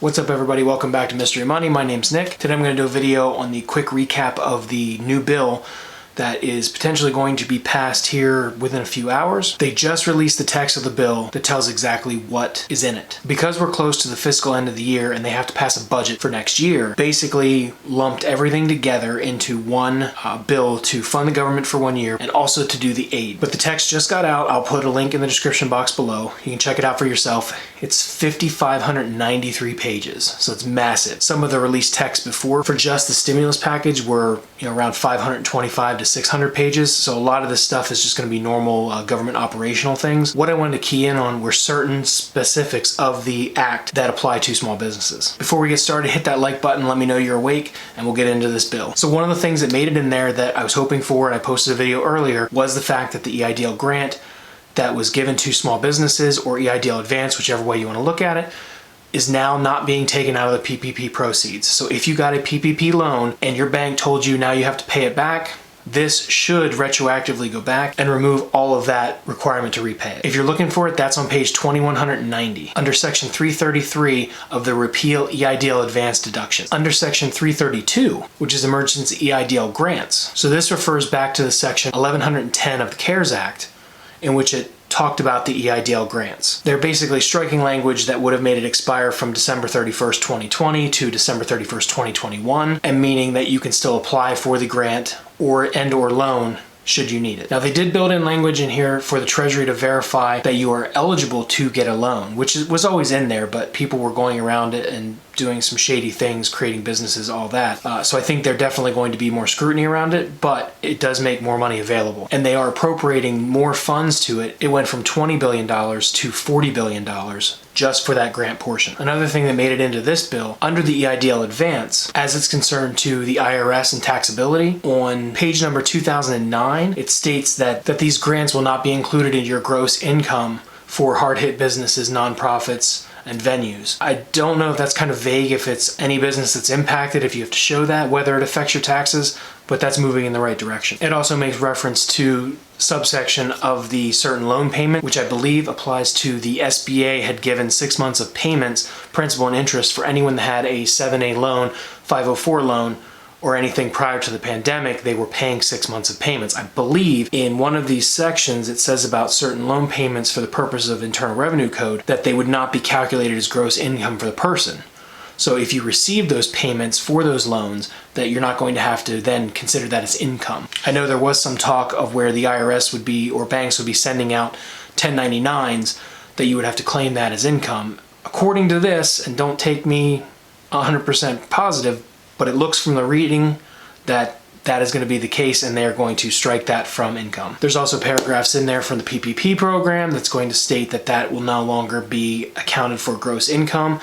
What's up everybody, welcome back to Mystery Money. My name's Nick. Today I'm going to do a video on the quick recap of the new bill that is potentially going to be passed here within a few hours. They just released the text of the bill that tells exactly what is in it. Because we're close to the fiscal end of the year and they have to pass a budget for next year, basically lumped everything together into one bill to fund the government for 1 year and also to do the aid. But the text just got out. I'll put a link in the description box below. You can check it out for yourself. It's 5,593 pages, so it's massive. Some of the released text before for just the stimulus package were around 525 to 600 pages, so a lot of this stuff is just going to be normal government operational things. What I wanted to key in on were certain specifics of the act that apply to small businesses. Before we get started, hit that like button, let me know you're awake, and we'll get into this bill. So one of the things that made it in there that I was hoping for, and I posted a video earlier, was the fact that the Eidl grant that was given to small businesses, or Eidl Advance, whichever way you want to look at it, is now not being taken out of the PPP proceeds. So if you got a PPP loan and your bank told you now you have to pay it back, this should retroactively go back and remove all of that requirement to repay it. If you're looking for it, that's on page 2190, under section 333 of the Repeal Eidl Advance Deduction. Under section 332, which is Emergency Eidl Grants. So this refers back to the section 1110 of the CARES Act, in which it talked about the Eidl grants. They're basically striking language that would have made it expire from December 31st, 2020 to December 31st, 2021, and meaning that you can still apply for the grant or loan should you need it. Now they did build in language in here for the Treasury to verify that you are eligible to get a loan, which was always in there, but people were going around it and doing some shady things, creating businesses, all that. So I think they're definitely going to be more scrutiny around it, but it does make more money available. And they are appropriating more funds to it. It went from $20 billion to $40 billion just for that grant portion. Another thing that made it into this bill, under the Eidl Advance, as it's concerned to the IRS and taxability, on page number 2009, it states that these grants will not be included in your gross income for hard-hit businesses, nonprofits, and venues. I don't know if that's kind of vague, if it's any business that's impacted, if you have to show that, whether it affects your taxes, but that's moving in the right direction. It also makes reference to subsection of the certain loan payment, which I believe applies to the SBA had given 6 months of payments, principal and interest, for anyone that had a 7A loan, 504 loan, or anything prior to the pandemic. They were paying 6 months of payments. I believe in one of these sections it says about certain loan payments for the purpose of Internal Revenue Code that they would not be calculated as gross income for the person. So if you receive those payments for those loans, that you're not going to have to then consider that as income. I know there was some talk of where the IRS would be, or banks would be sending out 1099s, that you would have to claim that as income. According to this, and don't take me 100% positive, but it looks from the reading that that is going to be the case, and they're going to strike that from income. There's also paragraphs in there from the PPP program that's going to state that that will no longer be accounted for gross income,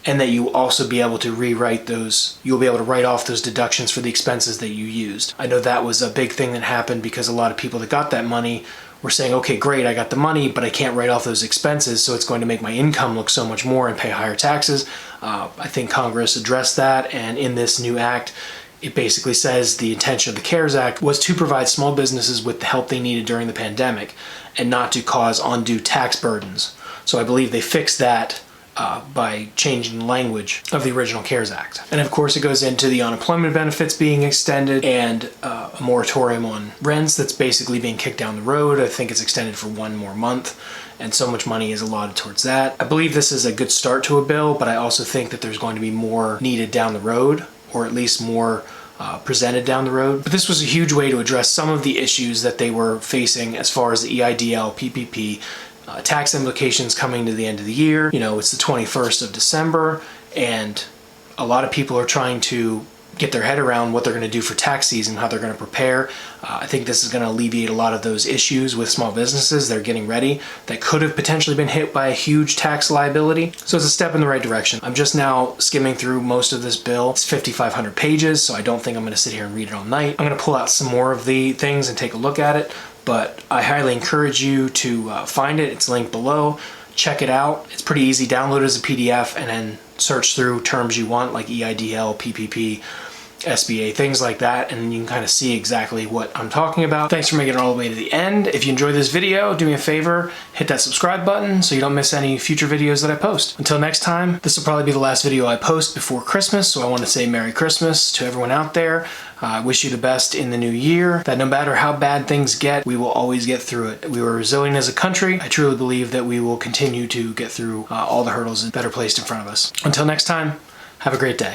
and that you will also be able to rewrite those, you'll be able to write off those deductions for the expenses that you used. I know that was a big thing that happened because a lot of people that got that money were saying, okay, great, I got the money, but I can't write off those expenses, so it's going to make my income look so much more and pay higher taxes. I think Congress addressed that, and in this new act, it basically says the intention of the CARES Act was to provide small businesses with the help they needed during the pandemic and not to cause undue tax burdens. So I believe they fixed that by changing the language of the original CARES Act. And of course it goes into the unemployment benefits being extended and a moratorium on rents that's basically being kicked down the road. I think it's extended for 1 more month, and so much money is allotted towards that. I believe this is a good start to a bill, but I also think that there's going to be more needed down the road, or at least more presented down the road. But this was a huge way to address some of the issues that they were facing as far as the EIDL, PPP, tax implications coming to the end of the year. You know, it's the 21st of December, and a lot of people are trying to get their head around what they're going to do for tax season, how they're going to prepare. I think this is going to alleviate a lot of those issues with small businesses. They're getting ready that could have potentially been hit by a huge tax liability. So it's a step in the right direction. I'm just now skimming through most of this bill. It's 5,500 pages, so I don't think I'm going to sit here and read it all night. I'm going to pull out some more of the things and take a look at it, but I highly encourage you to find it. It's linked below. Check it out. It's pretty easy. Download it as a PDF and then search through terms you want, like EIDL, PPP, SBA, things like that, and you can kind of see exactly what I'm talking about. Thanks for making it all the way to the end. If you enjoyed this video, do me a favor, hit that subscribe button so you don't miss any future videos that I post. Until next time, this will probably be the last video I post before Christmas, so I want to say Merry Christmas to everyone out there. I wish you the best in the new year, that no matter how bad things get, we will always get through it. We were resilient as a country. I truly believe that we will continue to get through all the hurdles that are placed in front of us. Until next time, have a great day.